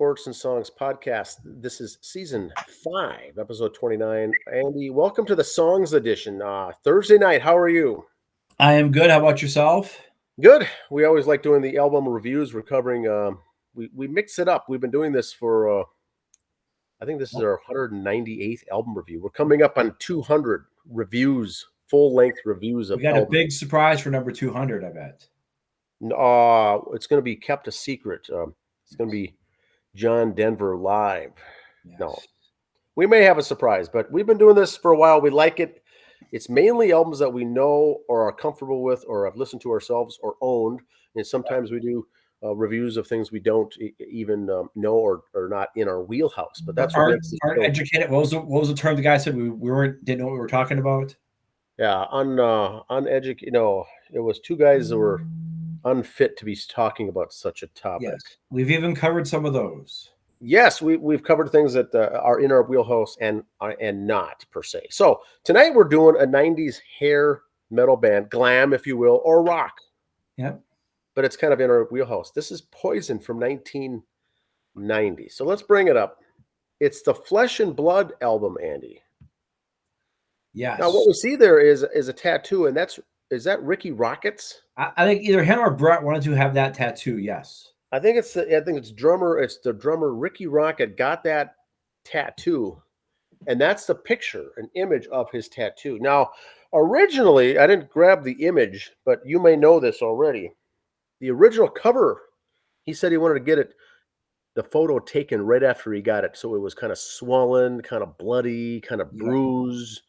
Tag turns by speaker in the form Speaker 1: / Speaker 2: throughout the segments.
Speaker 1: Sports and Songs podcast. This is season 5, episode 29. Andy, welcome to the Songs edition. Thursday night, how are you?
Speaker 2: I am good. How about yourself?
Speaker 1: Good. We always like doing the album reviews. We're covering, we mix it up. We've been doing this for, I think this is our 198th album review. We're coming up on 200 reviews, full-length reviews of
Speaker 2: We got
Speaker 1: albums.
Speaker 2: a big surprise for number 200, I bet.
Speaker 1: It's going to be kept a secret. It's going to be John Denver live.
Speaker 2: Yes.
Speaker 1: No, we may have a surprise, but we've been doing this for a while. We like it. It's mainly albums that we know or are comfortable with or have listened to ourselves or owned. And sometimes we do reviews of things we don't even know or not in our wheelhouse. But that's what makes it
Speaker 2: aren't educated. What was the term the guy said? We didn't know what we were talking about.
Speaker 1: Yeah, uneducated. No, it was two guys that were unfit to be talking about such a topic.
Speaker 2: Yes, we've even covered some of those.
Speaker 1: Yes, we've covered things that are in our wheelhouse and not per se. So tonight we're doing a 90s hair metal band, glam, if you will, or rock.
Speaker 2: Yep.
Speaker 1: But it's kind of in our wheelhouse. This is Poison from 1990. So let's bring it up. It's the Flesh and Blood album, Andy.
Speaker 2: Yes.
Speaker 1: Now what we see there is a tattoo, and is that Ricky Rockets?
Speaker 2: I think either him or Brett wanted to have that tattoo. Yes.
Speaker 1: I think it's the drummer Ricky Rocket got that tattoo, and that's the picture, an image of his tattoo. Now, originally, I didn't grab the image, but you may know this already. The original cover, he said he wanted to get the photo taken right after he got it, so it was kind of swollen, kind of bloody, kind of bruised.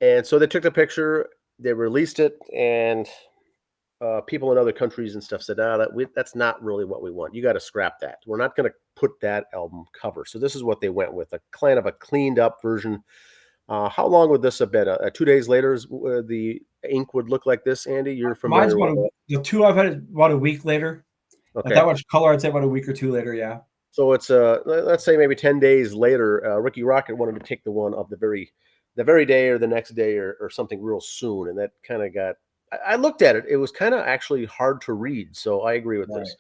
Speaker 1: And so they took the picture, they released it, and people in other countries and stuff said, that's not really what we want. You got to scrap that. We're not going to put that album cover. So this is what they went with, a kind of a cleaned up version. How long would this have been? 2 days later, the ink would look like this, Andy? You're familiar with that?
Speaker 2: The two I've had about a week later.
Speaker 1: Okay.
Speaker 2: Not that much color, I'd say about a week or two later, yeah.
Speaker 1: So it's, let's say maybe 10 days later, Ricky Rocket wanted to take the one of the very day or the next day or something real soon. And that kind of got, I looked at it. It was kind of actually hard to read. So I agree with this.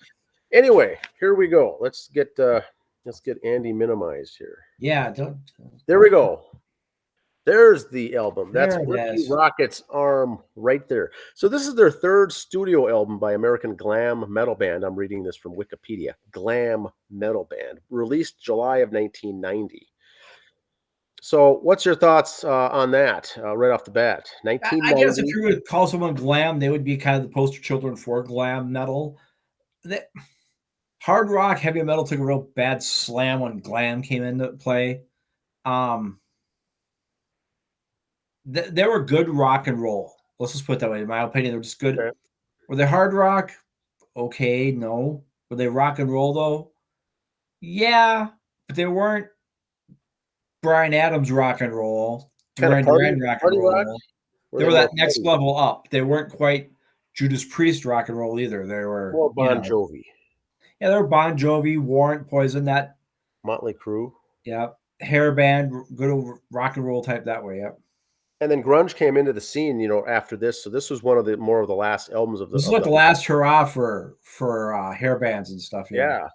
Speaker 1: Anyway, here we go. Let's get Andy minimized here.
Speaker 2: Yeah.
Speaker 1: There we go. There's the album. That's Ricky Rocket's arm right there. So this is their third studio album by American glam metal band. I'm reading this from Wikipedia. Glam metal band. Released July of 1990. So what's your thoughts on that right off the bat? 1990.
Speaker 2: I guess if you were to call someone glam, they would be kind of the poster children for glam metal. Hard rock, heavy metal took a real bad slam when glam came into play. They were good rock and roll. Let's just put it that way. In my opinion, they were just good. Okay. Were they hard rock? Okay, no. Were they rock and roll, though? Yeah, but they weren't Bryan Adams rock and roll. Duran Duran rock and roll. They were that next level up. They weren't quite Judas Priest rock and roll either. They were
Speaker 1: more Bon Jovi.
Speaker 2: Yeah, they were Bon Jovi, Warrant, Poison, that
Speaker 1: Motley Crue.
Speaker 2: Yeah, hair band, good old rock and roll type that way. Yep.
Speaker 1: And then grunge came into the scene, after this. So this was one of the last albums of the.
Speaker 2: This is like the last hurrah for hair bands and stuff.
Speaker 1: Yeah,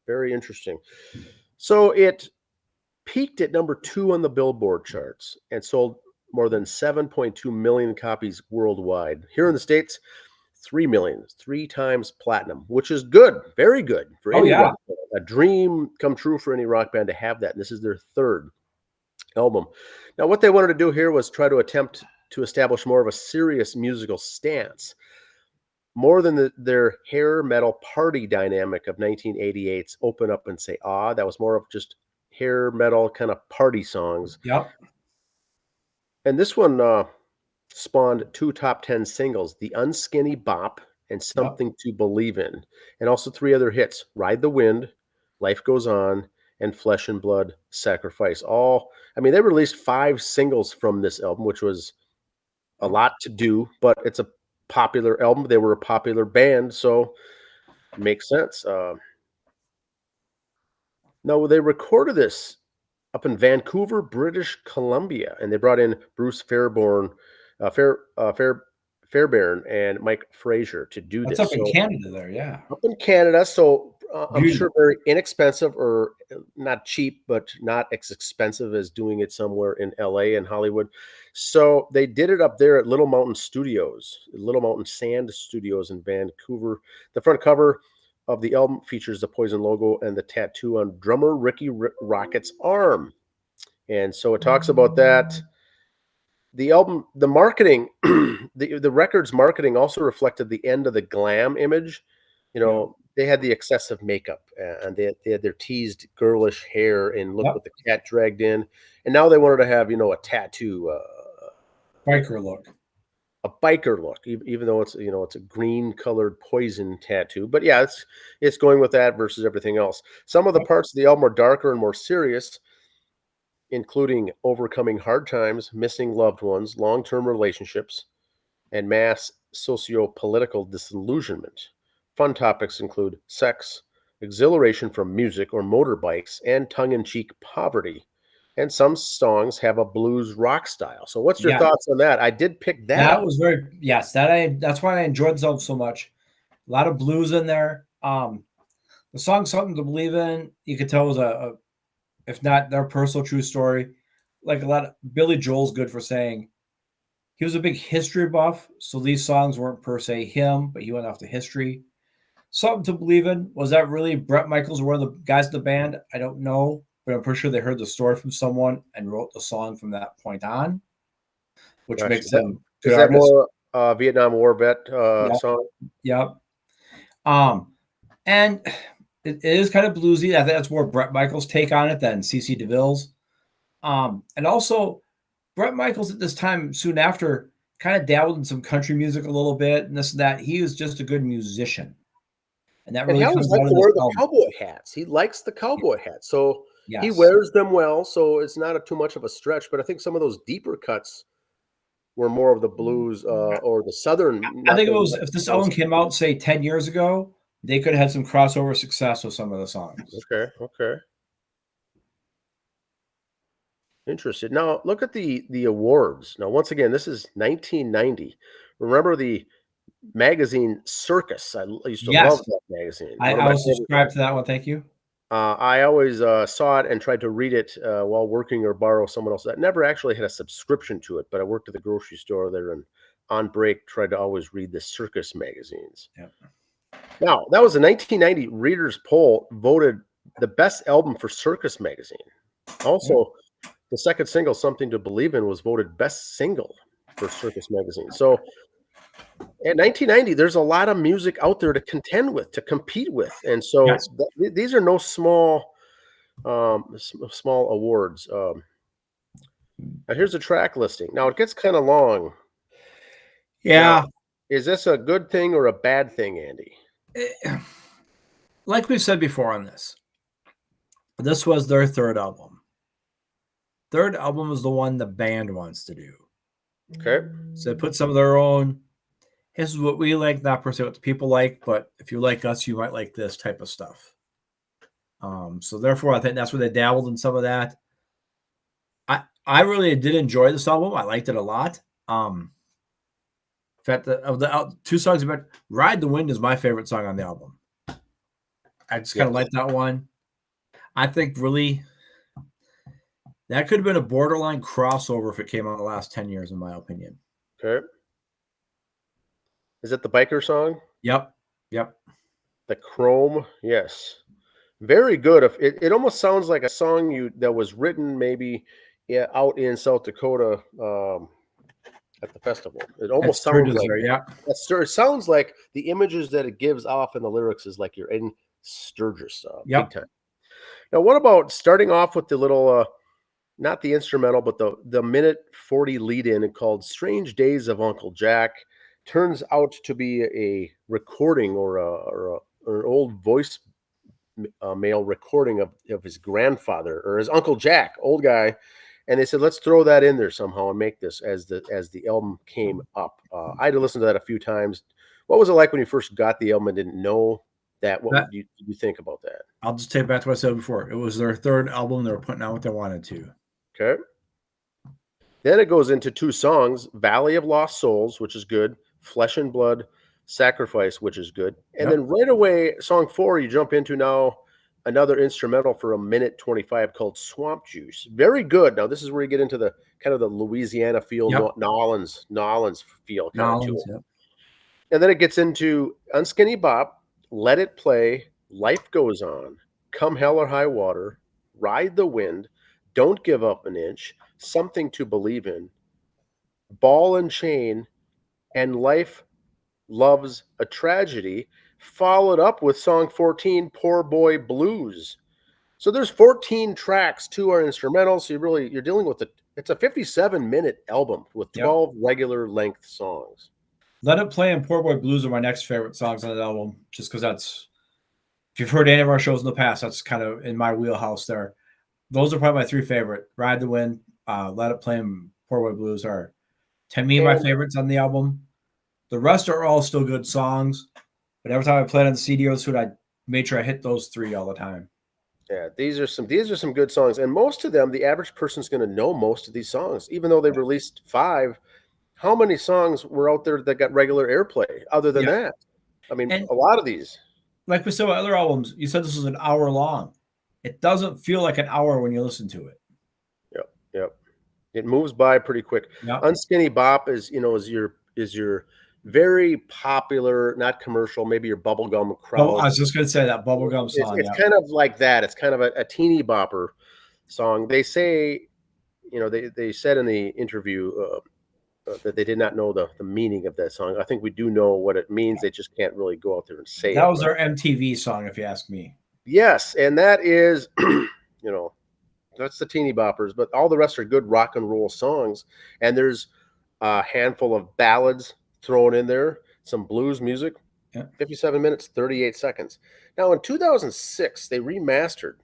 Speaker 1: very interesting. So it peaked at number 2 on the Billboard charts and sold more than 7.2 million copies worldwide. Here in the States, 3 million, 3 times platinum, which is good, very good for any rock band. A dream come true for any rock band to have that. And this is their third album. Now, what they wanted to do here was try to attempt to establish more of a serious musical stance, more than their hair metal party dynamic of 1988's Open Up and Say Ah. That was more of just hair metal kind of party songs.
Speaker 2: Yep.
Speaker 1: And this one spawned 2 top 10 singles, The Unskinny Bop and Something to Believe In, and also 3 other hits, Ride the Wind, Life Goes On, and Flesh and Blood Sacrifice. They released 5 singles from this album, which was a lot to do, but it's a popular album. They were a popular band, so it makes sense. Now, they recorded this up in Vancouver, British Columbia, and they brought in Bruce Fairbairn and Mike Fraser to do this.
Speaker 2: That's up in Canada there, yeah.
Speaker 1: Up in Canada, so I'm sure very inexpensive, or not cheap, but not as expensive as doing it somewhere in LA and Hollywood. So they did it up there at Little Mountain Sand Studios in Vancouver. The front cover of the album features the Poison logo and the tattoo on drummer Ricky Rocket's arm. And so it talks about that. The album, the marketing, the record's marketing also reflected the end of the glam image. They had the excessive makeup, and they had their teased girlish hair and look with the cat dragged in. And now they wanted to have, a tattoo,
Speaker 2: biker look,
Speaker 1: even though it's a green colored poison tattoo. But yeah, it's going with that versus everything else. Some of the parts of the album are darker and more serious, including overcoming hard times, missing loved ones, long-term relationships, and mass socio-political disillusionment. Fun topics include sex, exhilaration from music or motorbikes, and tongue-in-cheek poverty. And some songs have a blues rock style. So what's your thoughts on that? I did pick that.
Speaker 2: That was that's why I enjoyed the so much. A lot of blues in there. The song "Something to Believe In," you could tell was a if not their personal true story. Like a lot of Billy Joel's good for saying he was a big history buff. So these songs weren't per se him, but he went off to history. Something to Believe In. Was that really Bret Michaels or one of the guys in the band? I don't know, but I'm pretty sure they heard the story from someone and wrote the song from that point on, which makes them good.
Speaker 1: Is that more Vietnam War vet song?
Speaker 2: Yep. And it is kind of bluesy. I think that's more Bret Michaels' take on it than CC DeVille's. And also, Bret Michaels at this time, soon after, kind of dabbled in some country music a little bit and this and that. He is just a good musician. And that really comes out of
Speaker 1: the cowboy hats. He likes the cowboy hats. So he wears them well. So it's not too much of a stretch. But I think some of those deeper cuts were more of the blues or the southern.
Speaker 2: I think it was, if this album came out, say, 10 years ago, they could have had some crossover success with some of the songs.
Speaker 1: Okay. Interested. Now, look at the awards. Now, once again, this is 1990. Remember the magazine Circus? I used to love that magazine.
Speaker 2: I was subscribed to that one. Thank you.
Speaker 1: I always saw it and tried to read it while working or borrow someone else. I never actually had a subscription to it, but I worked at the grocery store there and on break tried to always read the Circus magazines.
Speaker 2: Yep.
Speaker 1: Now, that was a 1990 Reader's Poll voted the best album for Circus magazine. Also, the second single, Something to Believe In, was voted best single for Circus magazine. So in 1990, there's a lot of music out there to contend with, to compete with. And so these are no small awards. Now here's a track listing. Now it gets kind of long.
Speaker 2: Yeah.
Speaker 1: Now, is this a good thing or a bad thing, Andy?
Speaker 2: Like we've said before on this was their third album. Third album is the one the band wants to do.
Speaker 1: Okay.
Speaker 2: So they put some of their own, this is what we like, not per se what the people like, but if you like us, you might like this type of stuff. So therefore, I think that's where they dabbled in some of that. I really did enjoy this album. I liked it a lot. In fact, of the two songs about Ride the Wind is my favorite song on the album. I just kind of like that one. I think really that could have been a borderline crossover if it came out in the last 10 years, in my opinion.
Speaker 1: Okay. Is it the biker song?
Speaker 2: Yep.
Speaker 1: The Chrome, yes. Very good. It almost sounds like a song that was written maybe out in South Dakota at the festival. It almost sounds like it sounds like the images that it gives off in the lyrics is like you're in Sturgis big time. Now, what about starting off with the little not the instrumental, but the minute 40 lead in called Strange Days of Uncle Jack? Turns out to be a recording or an old voice mail recording of his grandfather or his Uncle Jack, old guy. And they said, let's throw that in there somehow and make this as the album came up. I had to listen to that a few times. What was it like when you first got the album and didn't know that? What did you think about that?
Speaker 2: I'll just take back to what I said before. It was their third album. They were putting out what they wanted to.
Speaker 1: Okay. Then it goes into two songs, Valley of Lost Souls, which is good, Flesh and Blood, Sacrifice, which is good. And then right away, song 4, you jump into now another instrumental for 1:25 called Swamp Juice. Very good. Now, this is where you get into the kind of the Louisiana feel, Nolans feel kind of to it. And then it gets into Unskinny Bop, Let It Play, Life Goes On, Come Hell or High Water, Ride the Wind, Don't Give Up an Inch, Something to Believe in, Ball and Chain, and Life Loves a Tragedy, followed up with song 14, Poor Boy Blues. So there's 14 tracks, 2 are instrumental. So you're dealing with it's a 57-minute album with 12 regular length songs.
Speaker 2: Let It Play and Poor Boy Blues are my next favorite songs on that album, just because that's, if you've heard any of our shows in the past, that's kind of in my wheelhouse there. Those are probably my 3 favorite. Ride the Wind, Let It Play, and Poor Boy Blues are, to me, my favorites on the album. The rest are all still good songs, but every time I played on the CD or the I made sure I hit those 3 all the time.
Speaker 1: Yeah, these are some good songs, and most of them, the average person's going to know most of these songs, even though they released 5. How many songs were out there that got regular airplay other than that? I mean, a lot of these.
Speaker 2: Like we said with other albums, you said this was an hour long. It doesn't feel like an hour when you listen to it.
Speaker 1: Yep. It moves by pretty quick. Unskinny Bop is your very popular, not commercial, maybe your bubblegum crowd.
Speaker 2: Oh, I was just going to say that bubblegum song.
Speaker 1: It's kind of like that. It's kind of a teeny bopper song. They say, they said in the interview that they did not know the meaning of that song. I think we do know what it means. They just can't really go out there and say
Speaker 2: that was their MTV song, if you ask me.
Speaker 1: Yes, and that is, that's the teeny boppers, but all the rest are good rock and roll songs. And there's a handful of ballads thrown in there, some blues music, 57 minutes, 38 seconds. Now, in 2006, they remastered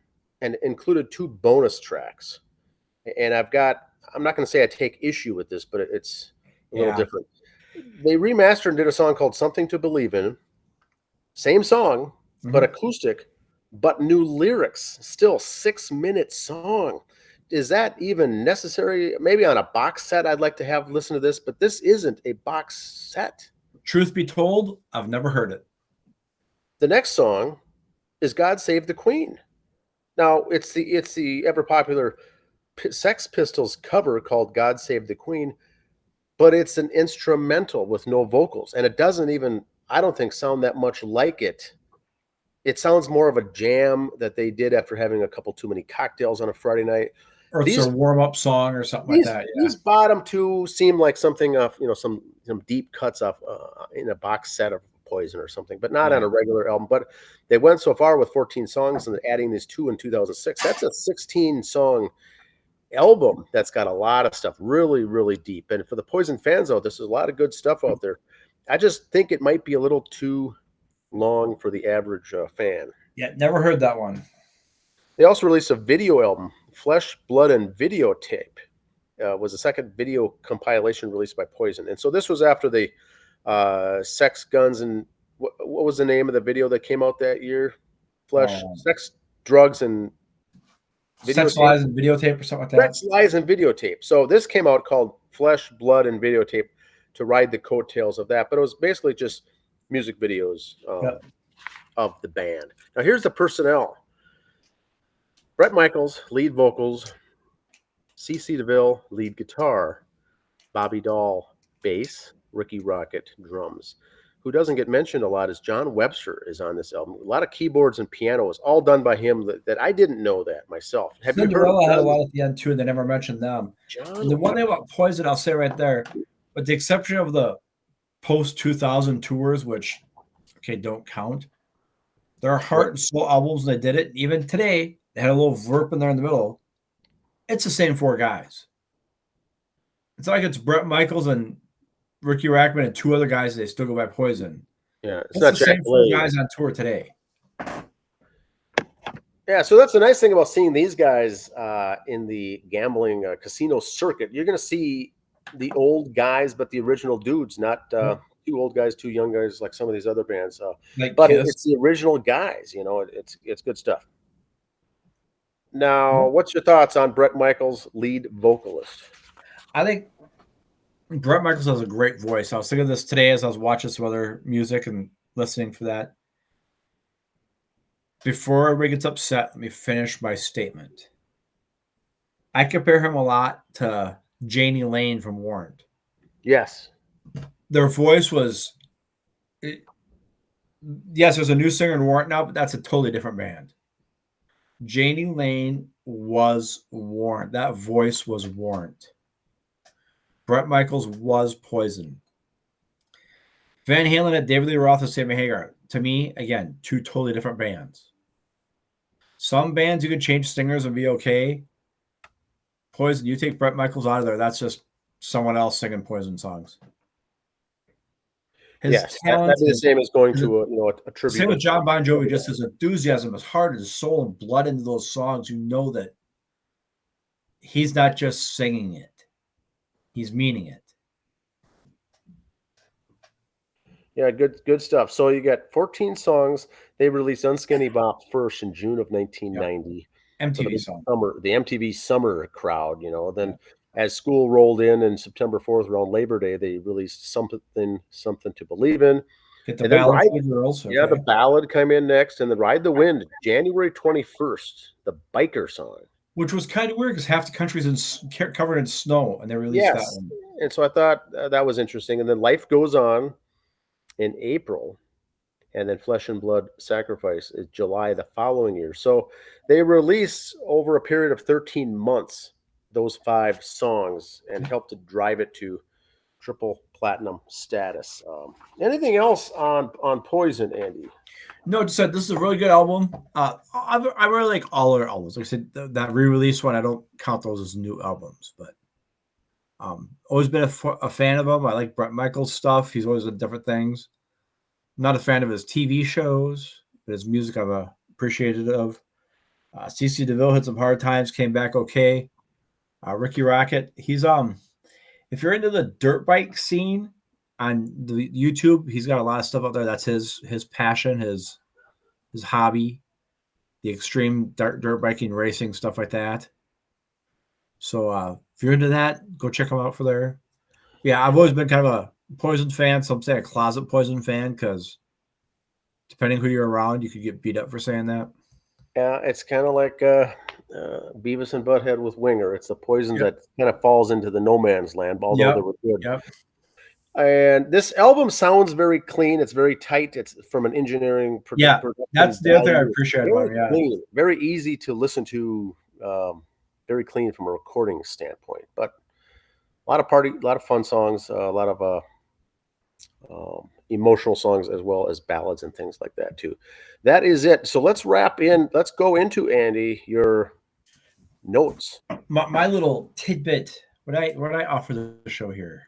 Speaker 1: and included 2 bonus tracks. And I'm not going to say I take issue with this, but it's a little different. They remastered and did a song called Something to Believe in. Same song, but acoustic, but new lyrics. Still 6-minute song. Is that even necessary? Maybe on a box set, I'd like to have listen to this, but this isn't a box set.
Speaker 2: Truth be told, I've never heard it.
Speaker 1: The next song is God Save the Queen. Now, it's the ever popular Sex Pistols cover called God Save the Queen, but it's an instrumental with no vocals, and it doesn't even, I don't think, sound that much like it. It sounds more of a jam that they did after having a couple too many cocktails on a Friday night.
Speaker 2: Or it's a warm-up song or something like that.
Speaker 1: These bottom 2 seem like something of, some deep cuts off in a box set of Poison or something, but not on a regular album. But they went so far with 14 songs and adding these 2 in 2006. That's a 16-song album that's got a lot of stuff, really, really deep. And for the Poison fans out, this is a lot of good stuff out there. I just think it might be a little too long for the average fan.
Speaker 2: Yeah, never heard that one.
Speaker 1: They also released a video album, Flesh, Blood, and Videotape. Was the second video compilation released by Poison. And so this was after the Sex, Guns, and what was the name of the video that came out that year? Flesh, Sex, Drugs, and
Speaker 2: Sex, Lies, and Videotape or something like that?
Speaker 1: Sex, Lies, and Videotape. So this came out called Flesh, Blood, and Videotape to ride the coattails of that. But it was basically just music videos of the band. Now here's the personnel. Bret Michaels, lead vocals. CeCe DeVille, lead guitar. Bobby Dahl, bass. Ricky Rocket, drums. Who doesn't get mentioned a lot is John Webster is on this album. A lot of keyboards and pianos, all done by him that I didn't know that myself.
Speaker 2: Have you heard of had a lot at the end too, and they never mentioned them. And the one thing about Poison, I'll say right there, with the exception of the post-2000 tours, which, don't count, there are heart and soul albums that did it. Even today, they had a little verb in there in the middle. It's the same 4 guys. It's like it's Bret Michaels and Ricky Rackman and 2 other guys. They still go by Poison.
Speaker 1: Yeah,
Speaker 2: it's not the same 4 guys on tour today.
Speaker 1: Yeah, so that's the nice thing about seeing these guys in the gambling casino circuit. You're going to see the old guys, but the original dudes, not 2 old guys, 2 young guys like some of these other bands. But it's the original guys. It's good stuff. Now, what's your thoughts on Bret Michaels, lead vocalist?
Speaker 2: I think Bret Michaels has a great voice. I was thinking of this today as I was watching some other music and listening for that. Before everybody gets upset, let me finish my statement. I compare him a lot to Janie Lane from Warrant.
Speaker 1: Yes.
Speaker 2: Their voice was, yes, there's a new singer in Warrant now, but that's a totally different band. Janie Lane was Warrant. That voice was Warrant. Bret Michaels was Poison. Van Halen had David Lee Roth and Sammy Hagar. To me, again, two totally different bands. Some bands you could change singers and be okay. Poison, you take Bret Michaels out of there, that's just someone else singing Poison songs.
Speaker 1: Yes, that'd be the same as going to a tribute.
Speaker 2: Same with John Bon Jovi, just his enthusiasm, his heart, his soul, and blood into those songs. You know that he's not just singing it; he's meaning it.
Speaker 1: Yeah, good stuff. So you got 14 songs. They released Unskinny Bop first in June of 1990.
Speaker 2: Yep. MTV song.
Speaker 1: The MTV summer crowd, Then as school rolled in September 4th around Labor Day, they released something to believe in.
Speaker 2: Get the ballad for the girls.
Speaker 1: Okay. Yeah, the ballad came in next, and then Ride the Wind, January 21st, the biker song.
Speaker 2: Which was kind of weird because half the country's covered in snow, and they released that one.
Speaker 1: And so I thought that was interesting. And then Life Goes On in April, and then Flesh and Blood Sacrifice is July the following year. So they released over a period of 13 months those 5 songs and helped to drive it to triple platinum status. Anything else on Poison, Andy?
Speaker 2: No, just said this is a really good album. I really like all their albums. Like I said, that re-release one, I don't count those as new albums, but always been a fan of him. I like Bret Michaels stuff. He's always done different things. I'm not a fan of his TV shows, but his music I'm appreciated of. CC DeVille had some hard times, came back okay. Ricky Rocket, he's if you're into the dirt bike scene on the YouTube, he's got a lot of stuff out there. That's his passion, his hobby, the extreme dirt biking, racing, stuff like that. So if you're into that, go check him out for there. Yeah, I've always been kind of a Poison fan. Some say a closet Poison fan because depending who you're around, you could get beat up for saying that.
Speaker 1: Yeah, it's kind of like Beavis and Butthead with Winger. It's the Poison that kind of falls into the no man's land, although they were good.
Speaker 2: Yep.
Speaker 1: And this album sounds very clean. It's very tight. It's from an engineering
Speaker 2: production. That's the other thing I appreciate about it. Yeah.
Speaker 1: Clean, very easy to listen to. Very clean from a recording standpoint, but a lot of fun songs, a lot of emotional songs as well as ballads and things like that too. That is it. So let's go into, Andy, your notes.
Speaker 2: My little tidbit. What I offer the show here?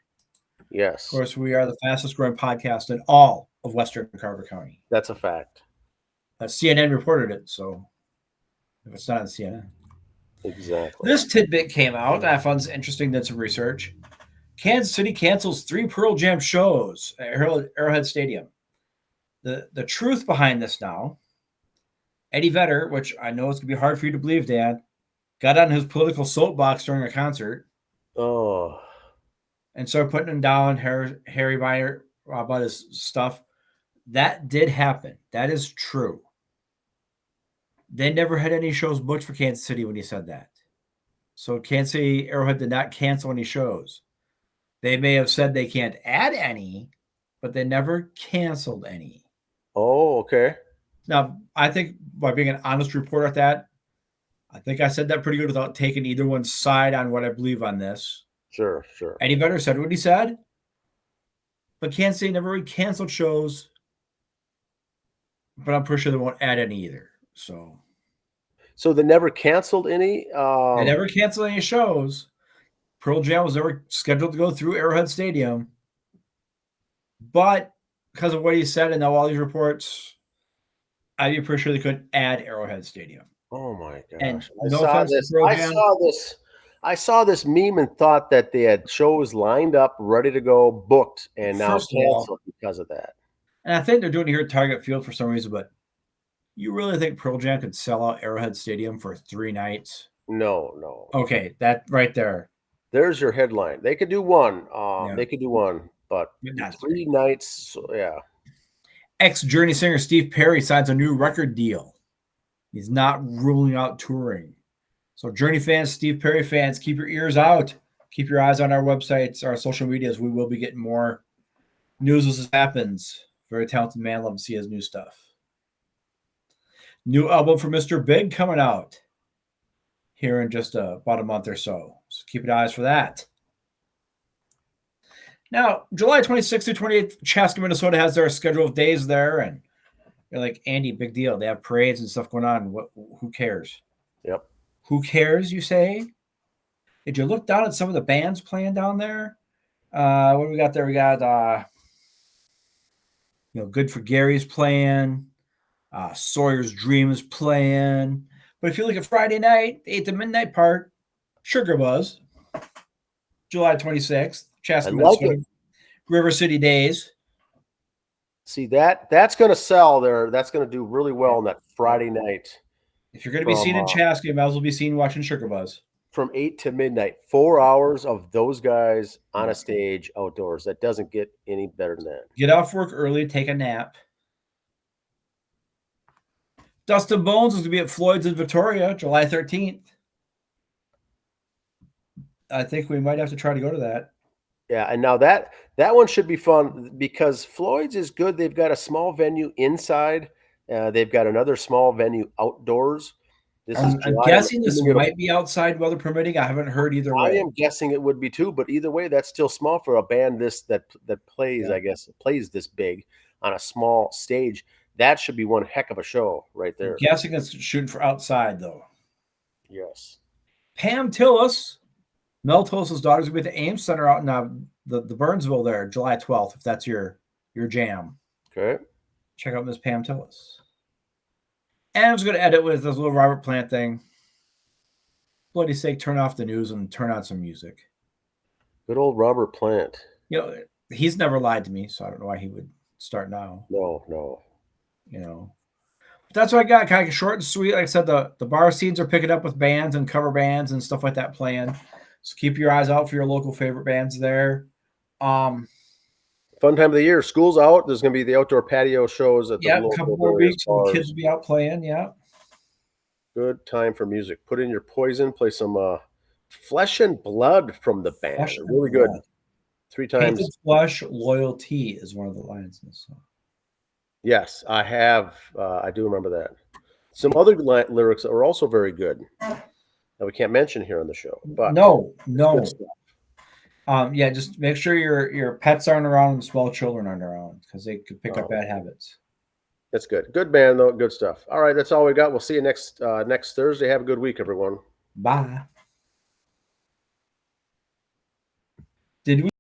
Speaker 1: Yes.
Speaker 2: Of course, we are the fastest growing podcast in all of Western Carver County.
Speaker 1: That's a fact.
Speaker 2: CNN reported it, so if it's not on CNN.
Speaker 1: Exactly.
Speaker 2: This tidbit came out. I found it interesting. Did some research. Kansas City cancels 3 Pearl Jam shows at Arrowhead Stadium. The truth behind this now, Eddie Vedder, which I know it's going to be hard for you to believe, Dad, got on his political soapbox during a concert.
Speaker 1: Oh.
Speaker 2: And started putting him down, Harry Meyer, about his stuff. That did happen. That is true. They never had any shows booked for Kansas City when he said that. So Kansas City Arrowhead did not cancel any shows. They may have said they can't add any, but they never canceled any.
Speaker 1: Oh, okay.
Speaker 2: Now, I think by being an honest reporter at that, I think I said that pretty good without taking either one's side on what I believe on this.
Speaker 1: Sure.
Speaker 2: Eddie Vedder said what he said, but Kansas City never really canceled shows, but I'm pretty sure they won't add any either. So
Speaker 1: they never canceled any?
Speaker 2: They never canceled any shows. Pearl Jam was never scheduled to go through Arrowhead Stadium. But because of what he said and now all these reports, I'd be pretty sure they couldn't add Arrowhead Stadium.
Speaker 1: Oh my gosh.
Speaker 2: And
Speaker 1: I saw this meme and thought that they had shows lined up, ready to go, booked, and now canceled because of that.
Speaker 2: And I think they're doing it here at Target Field for some reason, but you really think Pearl Jam could sell out Arrowhead Stadium for 3 nights?
Speaker 1: No.
Speaker 2: Okay, that right there.
Speaker 1: There's your headline. They could do one.
Speaker 2: Yeah.
Speaker 1: They could do one, but
Speaker 2: Not
Speaker 1: 3 nights. So, yeah.
Speaker 2: Ex-Journey singer Steve Perry signs a new record deal. He's not ruling out touring. So Journey fans, Steve Perry fans, keep your ears out. Keep your eyes on our websites, our social medias. We will be getting more news as this happens. Very talented man. Love to see his new stuff. New album for Mr. Big coming out here in just about a month or so. So keep your eyes for that. Now, July 26th through 28th, Chaska, Minnesota has their schedule of days there. And you're like, Andy, big deal. They have parades and stuff going on. Who cares?
Speaker 1: Yep.
Speaker 2: Who cares, you say? Did you look down at some of the bands playing down there? What do we got there? We got, Good for Gary's playing. Sawyer's Dream is playing. But if you look at Friday night, 8 to midnight part, Sugar Buzz, July 26th, Chaska, Minnesota, River City Days.
Speaker 1: See, that's going to sell there. That's going to do really well on that Friday night.
Speaker 2: If you're going to be seen in Chaska, you might as well be seen watching Sugar Buzz.
Speaker 1: From 8 to midnight, 4 hours of those guys on a stage outdoors. That doesn't get any better than that.
Speaker 2: Get off work early, take a nap. Dustin Bones is going to be at Floyd's in Victoria, July 13th. I think we might have to try to go to that.
Speaker 1: Yeah, and now that one should be fun because Floyd's is good. They've got a small venue inside. They've got another small venue outdoors.
Speaker 2: I'm guessing this might be outside, weather permitting. I haven't heard either way.
Speaker 1: I am guessing it would be too, but either way, that's still small for a band that plays. Yeah. I guess plays this big on a small stage. That should be one heck of a show right there.
Speaker 2: I'm guessing it's shooting for outside though.
Speaker 1: Yes.
Speaker 2: Pam Tillis, Mel Tillis' daughter's going to be at the Ames Center out in the Burnsville there, July 12th, if that's your jam.
Speaker 1: Okay.
Speaker 2: Check out Miss Pam Tillis. And I was going to edit with this little Robert Plant thing. Bloody sake, turn off the news and turn on some music.
Speaker 1: Good old Robert Plant.
Speaker 2: He's never lied to me, so I don't know why he would start now.
Speaker 1: No.
Speaker 2: But that's what I got, kind of short and sweet. Like I said, the bar scenes are picking up with bands and cover bands and stuff like that playing. So keep your eyes out for your local favorite bands there.
Speaker 1: Fun time of the year. School's out. There's going to be the outdoor patio shows at the
Speaker 2: a couple more weeks. The kids will be out playing. Yeah.
Speaker 1: Good time for music. Put in your Poison. Play some Flesh and Blood from the band. Really good. 3 times.
Speaker 2: Painted Flesh, Loyalty is one of the lines in this song.
Speaker 1: Yes, I have. I do remember that. Some other lyrics are also very good that we can't mention here on the show. But
Speaker 2: no. Just make sure your pets aren't around and small children aren't around because they could pick up bad habits.
Speaker 1: That's good. Good band, though. Good stuff. All right, that's all we got. We'll see you next Thursday. Have a good week, everyone.
Speaker 2: Bye. Did we?